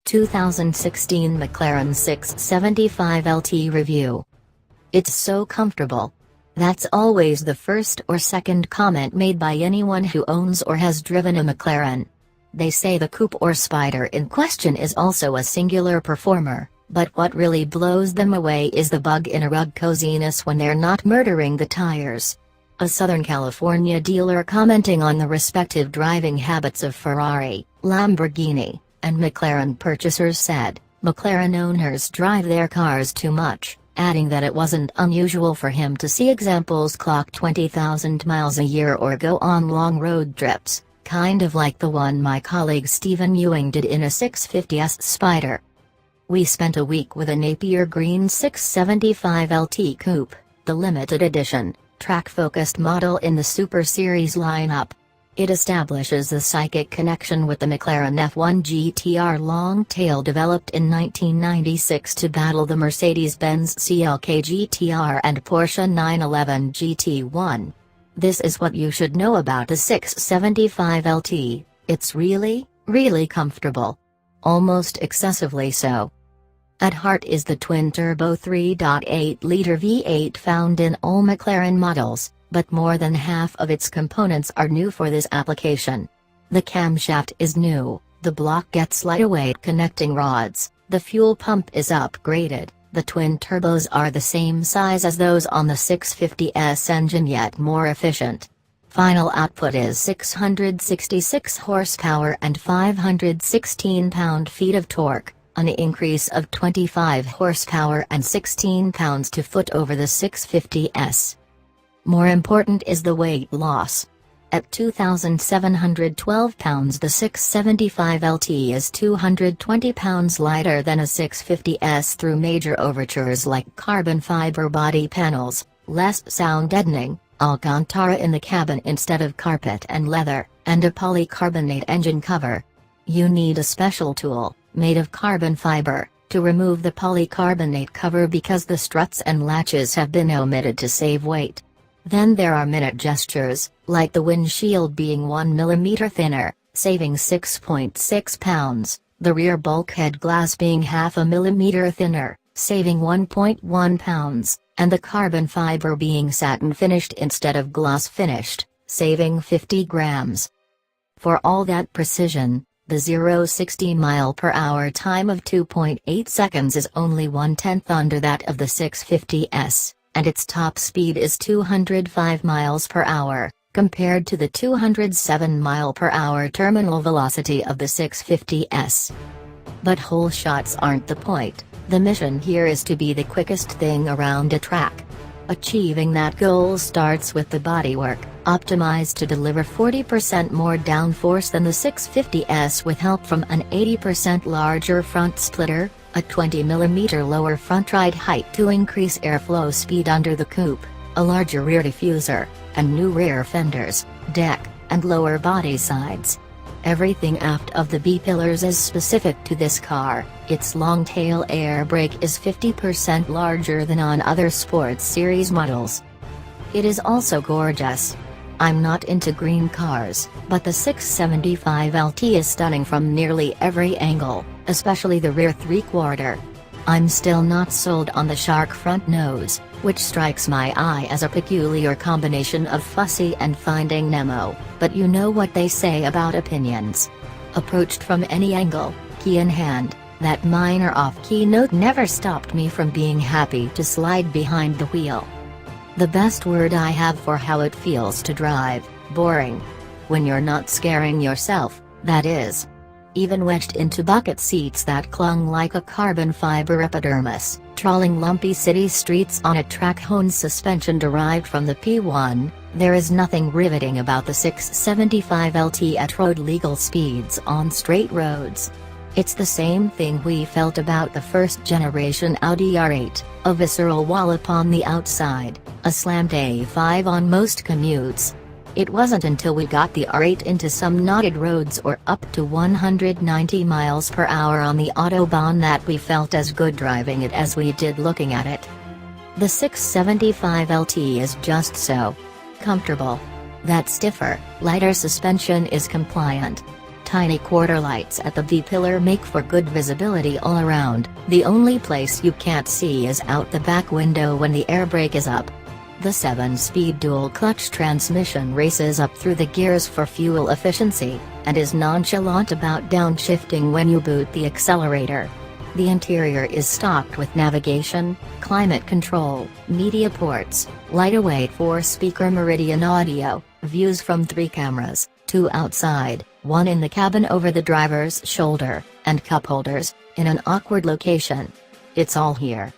2016 McLaren 675 LT review. It's so comfortable. That's always the first or second comment made by anyone who owns or has driven a McLaren. They say the coupe or spider in question is also a singular performer, but what really blows them away is the bug in a rug coziness when they're not murdering the tires. A Southern California dealer commenting on the respective driving habits of Ferrari, Lamborghini, and McLaren purchasers said, McLaren owners drive their cars too much, adding that it wasn't unusual for him to see examples clock 20,000 miles a year or go on long road trips, kind of like the one my colleague Steven Ewing did in a 650S Spider. We spent a week with a Napier Green 675 LT Coupe, the limited edition, track-focused model in the Super Series lineup. It establishes a psychic connection with the McLaren F1 GTR long-tail developed in 1996 to battle the Mercedes-Benz CLK GTR and Porsche 911 GT1. This is what you should know about the 675 LT, it's really, really comfortable. Almost excessively so. At heart is the twin-turbo 3.8-liter V8 found in all McLaren models, but more than half of its components are new for this application. The camshaft is new, the block gets lightweight connecting rods, the fuel pump is upgraded, the twin turbos are the same size as those on the 650S engine yet more efficient. Final output is 666 horsepower and 516 pound-feet of torque, an increase of 25 horsepower and 16 pounds-to-foot over the 650S. More important is the weight loss. At 2,712 pounds, the 675 LT is 220 pounds lighter than a 650S through major overtures like carbon fiber body panels, less sound deadening, Alcantara in the cabin instead of carpet and leather, and a polycarbonate engine cover. You need a special tool, made of carbon fiber, to remove the polycarbonate cover because the struts and latches have been omitted to save weight. Then there are minute gestures, like the windshield being 1 mm thinner, saving 6.6 pounds, the rear bulkhead glass being half a millimeter thinner, saving 1.1 pounds, and the carbon fiber being satin finished instead of gloss finished, saving 50 grams. For all that precision, the 0-60 mph time of 2.8 seconds is only 1/10 under that of the 650S. And its top speed is 205 miles per hour, compared to the 207 mph terminal velocity of the 650S. But whole shots aren't the point, the mission here is to be the quickest thing around a track. Achieving that goal starts with the bodywork, optimized to deliver 40% more downforce than the 650S with help from an 80% larger front splitter, a 20 mm lower front ride height to increase airflow speed under the coupe, a larger rear diffuser, and new rear fenders, deck, and lower body sides. Everything aft of the B-pillars is specific to this car. Its long-tail air brake is 50% larger than on other sports series models. It is also gorgeous. I'm not into green cars, but the 675 LT is stunning from nearly every angle, especially the rear three-quarter. I'm still not sold on the shark front nose, which strikes my eye as a peculiar combination of fussy and Finding Nemo, but you know what they say about opinions. Approached from any angle, key in hand, that minor off-key note never stopped me from being happy to slide behind the wheel. The best word I have for how it feels to drive, boring. When you're not scaring yourself, that is. Even wedged into bucket seats that clung like a carbon fiber epidermis, trawling lumpy city streets on a track-honed suspension derived from the P1, there is nothing riveting about the 675 LT at road-legal speeds on straight roads. It's the same thing we felt about the first-generation Audi R8, a visceral wallop on the outside, a slammed A5 on most commutes. It wasn't until we got the R8 into some knotted roads or up to 190 miles per hour on the Autobahn that we felt as good driving it as we did looking at it. The 675 LT is just so comfortable. That stiffer, lighter suspension is compliant. tiny quarter lights at the V-pillar make for good visibility all around. The only place you can't see is out the back window when the air brake is up. The 7-speed dual-clutch transmission races up through the gears for fuel efficiency, and is nonchalant about downshifting when you boot the accelerator. The interior is stocked with navigation, climate control, media ports, lightweight 4-speaker Meridian audio, views from 3 cameras, 2 outside, 1 in the cabin over the driver's shoulder, and cup holders, in an awkward location. It's all here.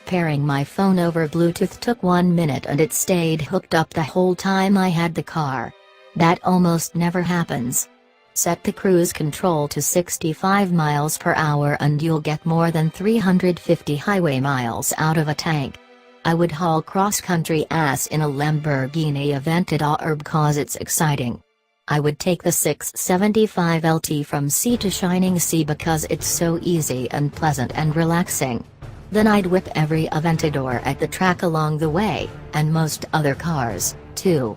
Pairing my phone over Bluetooth took 1 minute and it stayed hooked up the whole time I had the car. That almost never happens. Set the cruise control to 65 miles per hour and you'll get more than 350 highway miles out of a tank. I would haul cross-country ass in a Lamborghini Aventador cause it's exciting. I would take the 675 LT from sea to shining sea because it's so easy and pleasant and relaxing. Then I'd whip every Aventador at the track along the way, and most other cars, too.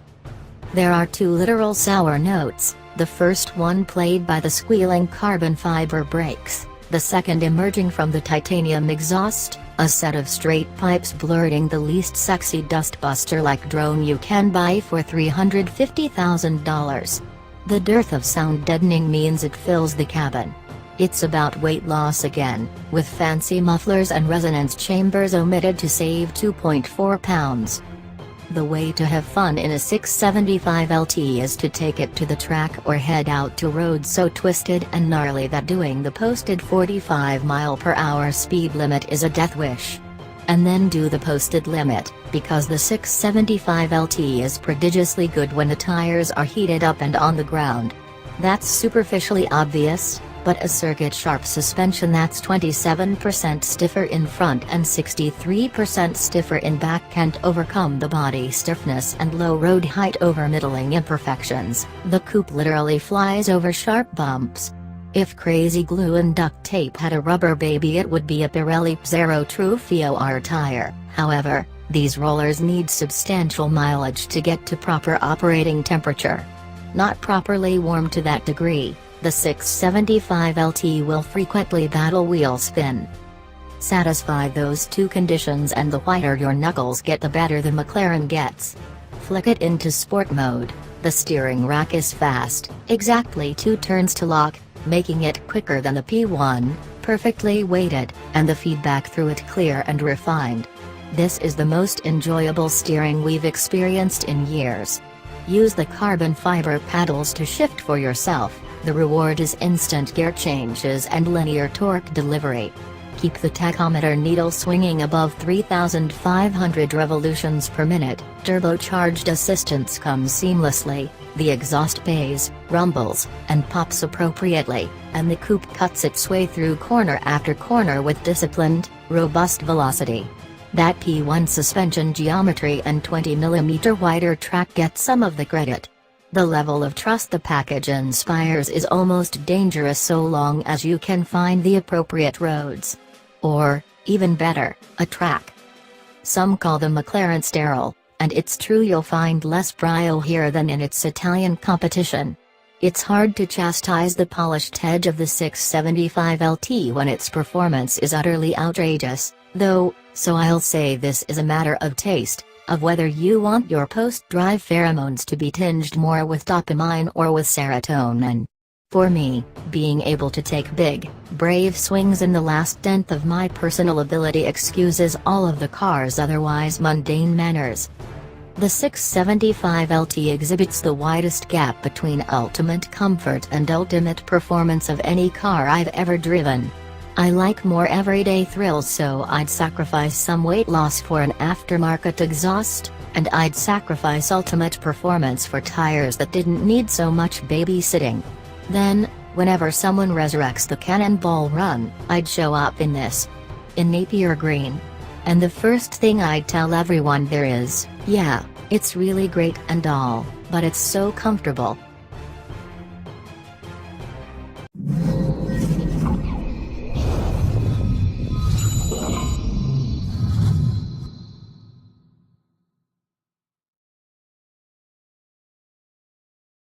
There are 2 literal sour notes, the first one played by the squealing carbon fiber brakes, the second emerging from the titanium exhaust, a set of straight pipes blurting the least sexy dustbuster-like drone you can buy for $350,000. The dearth of sound deadening means it fills the cabin. It's about weight loss again, with fancy mufflers and resonance chambers omitted to save 2.4 pounds. The way to have fun in a 675 LT is to take it to the track or head out to roads so twisted and gnarly that doing the posted 45 mph speed limit is a death wish. And then do the posted limit, because the 675 LT is prodigiously good when the tires are heated up and on the ground. That's superficially obvious, but a circuit-sharp suspension that's 27% stiffer in front and 63% stiffer in back can't overcome the body stiffness and low road height over middling imperfections. The coupe literally flies over sharp bumps. If crazy glue and duct tape had a rubber baby, it would be a Pirelli Zero Trufio R tire. However, these rollers need substantial mileage to get to proper operating temperature. Not properly warmed to that degree, the 675 LT will frequently battle wheel spin. Satisfy those 2 conditions and the whiter your knuckles get, the better the McLaren gets. Flick it into sport mode. The steering rack is fast, exactly 2 turns to lock, making it quicker than the P1, perfectly weighted, and the feedback through it clear and refined. This is the most enjoyable steering we've experienced in years. Use the carbon fiber paddles to shift for yourself. The reward is instant gear changes and linear torque delivery. Keep the tachometer needle swinging above 3,500 revolutions per minute. Turbocharged assistance comes seamlessly, the exhaust pays, rumbles, and pops appropriately, and the coupe cuts its way through corner after corner with disciplined, robust velocity. That P1 suspension geometry and 20mm wider track get some of the credit. The level of trust the package inspires is almost dangerous so long as you can find the appropriate roads. Or, even better, a track. Some call the McLaren sterile, and it's true you'll find less brio here than in its Italian competition. It's hard to chastise the polished edge of the 675 LT when its performance is utterly outrageous, though, so I'll say this is a matter of taste, of whether you want your post-drive pheromones to be tinged more with dopamine or with serotonin. For me, being able to take big, brave swings in the last tenth of my personal ability excuses all of the car's otherwise mundane manners. The 675 LT exhibits the widest gap between ultimate comfort and ultimate performance of any car I've ever driven. I like more everyday thrills, so I'd sacrifice some weight loss for an aftermarket exhaust, and I'd sacrifice ultimate performance for tires that didn't need so much babysitting. Then, whenever someone resurrects the Cannonball Run, I'd show up in this. In Napier Green. And the first thing I'd tell everyone there is, yeah, it's really great and all, but it's so comfortable.